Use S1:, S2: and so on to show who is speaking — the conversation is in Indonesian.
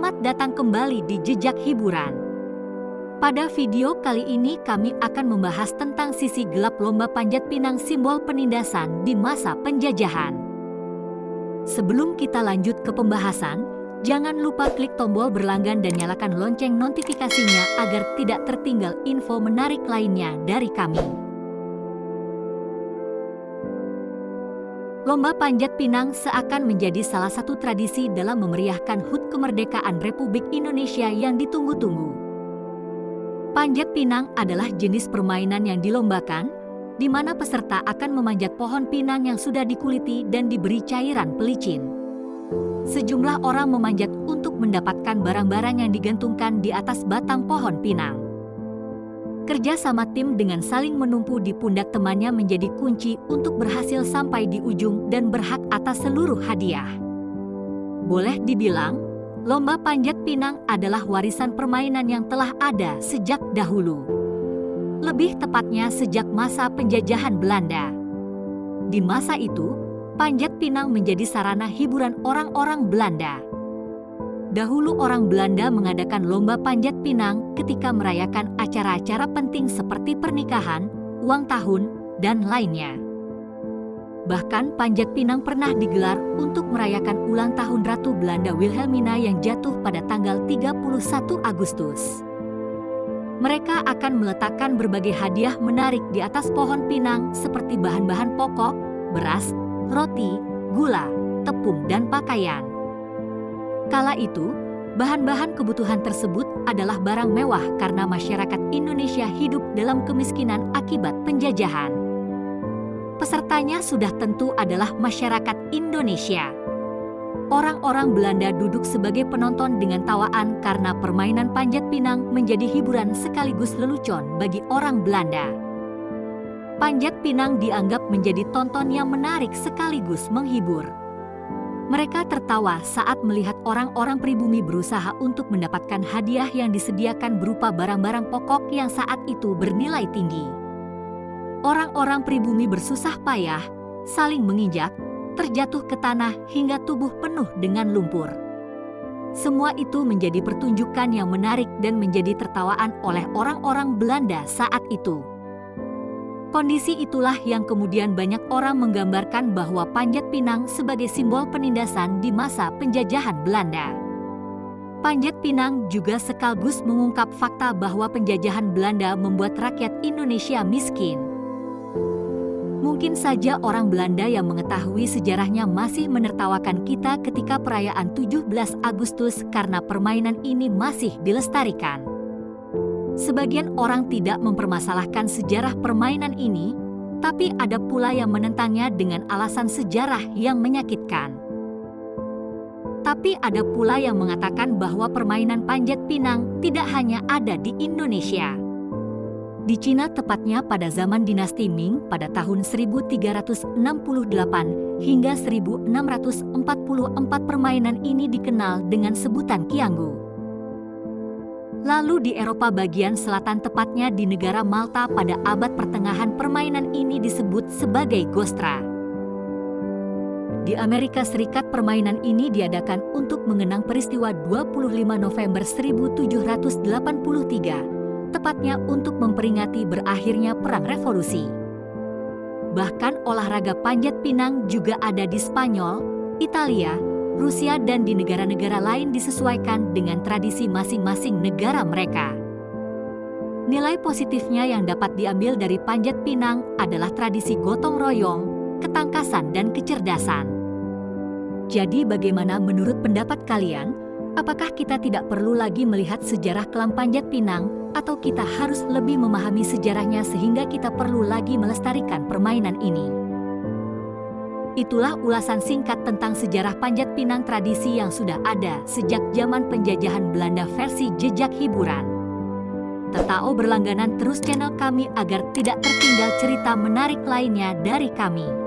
S1: Selamat datang kembali di Jejak Hiburan. Pada video kali ini kami akan membahas tentang sisi gelap lomba panjat pinang simbol penindasan di masa penjajahan. Sebelum kita lanjut ke pembahasan, jangan lupa klik tombol berlangganan dan nyalakan lonceng notifikasinya agar tidak tertinggal info menarik lainnya dari kami. Lomba panjat pinang seakan menjadi salah satu tradisi dalam memeriahkan HUT kemerdekaan Republik Indonesia yang ditunggu-tunggu. Panjat pinang adalah jenis permainan yang dilombakan, di mana peserta akan memanjat pohon pinang yang sudah dikuliti dan diberi cairan pelicin. Sejumlah orang memanjat untuk mendapatkan barang-barang yang digantungkan di atas batang pohon pinang. Kerja sama tim dengan saling menumpu di pundak temannya menjadi kunci untuk berhasil sampai di ujung dan berhak atas seluruh hadiah. Boleh dibilang, lomba panjat pinang adalah warisan permainan yang telah ada sejak dahulu. Lebih tepatnya sejak masa penjajahan Belanda. Di masa itu, panjat pinang menjadi sarana hiburan orang-orang Belanda. Dahulu orang Belanda mengadakan lomba panjat pinang ketika merayakan acara-acara penting seperti pernikahan, ulang tahun, dan lainnya. Bahkan panjat pinang pernah digelar untuk merayakan ulang tahun Ratu Belanda Wilhelmina yang jatuh pada tanggal 31 Agustus. Mereka akan meletakkan berbagai hadiah menarik di atas pohon pinang seperti bahan-bahan pokok, beras, roti, gula, tepung, dan pakaian. Kala itu, bahan-bahan kebutuhan tersebut adalah barang mewah karena masyarakat Indonesia hidup dalam kemiskinan akibat penjajahan. Pesertanya sudah tentu adalah masyarakat Indonesia. Orang-orang Belanda duduk sebagai penonton dengan tawaan karena permainan panjat pinang menjadi hiburan sekaligus lelucon bagi orang Belanda. Panjat pinang dianggap menjadi tonton yang menarik sekaligus menghibur. Mereka tertawa saat melihat orang-orang pribumi berusaha untuk mendapatkan hadiah yang disediakan berupa barang-barang pokok yang saat itu bernilai tinggi. Orang-orang pribumi bersusah payah, saling menginjak, terjatuh ke tanah hingga tubuh penuh dengan lumpur. Semua itu menjadi pertunjukan yang menarik dan menjadi tertawaan oleh orang-orang Belanda saat itu. Kondisi itulah yang kemudian banyak orang menggambarkan bahwa panjat pinang sebagai simbol penindasan di masa penjajahan Belanda. Panjat pinang juga sekaligus mengungkap fakta bahwa penjajahan Belanda membuat rakyat Indonesia miskin. Mungkin saja orang Belanda yang mengetahui sejarahnya masih menertawakan kita ketika perayaan 17 Agustus karena permainan ini masih dilestarikan. Sebagian orang tidak mempermasalahkan sejarah permainan ini, tapi ada pula yang menentangnya dengan alasan sejarah yang menyakitkan. Tapi ada pula yang mengatakan bahwa permainan panjat pinang tidak hanya ada di Indonesia. Di Cina tepatnya pada zaman dinasti Ming pada tahun 1368 hingga 1644 permainan ini dikenal dengan sebutan Qianggu. Lalu di Eropa bagian selatan tepatnya di negara Malta pada abad pertengahan permainan ini disebut sebagai Gostra. Di Amerika Serikat permainan ini diadakan untuk mengenang peristiwa 25 November 1783, tepatnya untuk memperingati berakhirnya Perang Revolusi. Bahkan olahraga panjat pinang juga ada di Spanyol, Italia, Rusia dan di negara-negara lain disesuaikan dengan tradisi masing-masing negara mereka. Nilai positifnya yang dapat diambil dari panjat pinang adalah tradisi gotong royong, ketangkasan dan kecerdasan. Jadi bagaimana menurut pendapat kalian? Apakah kita tidak perlu lagi melihat sejarah kelam panjat pinang atau kita harus lebih memahami sejarahnya sehingga kita perlu lagi melestarikan permainan ini? Itulah ulasan singkat tentang sejarah panjat pinang tradisi yang sudah ada sejak zaman penjajahan Belanda versi Jejak Hiburan. Tetap berlangganan terus channel kami agar tidak tertinggal cerita menarik lainnya dari kami.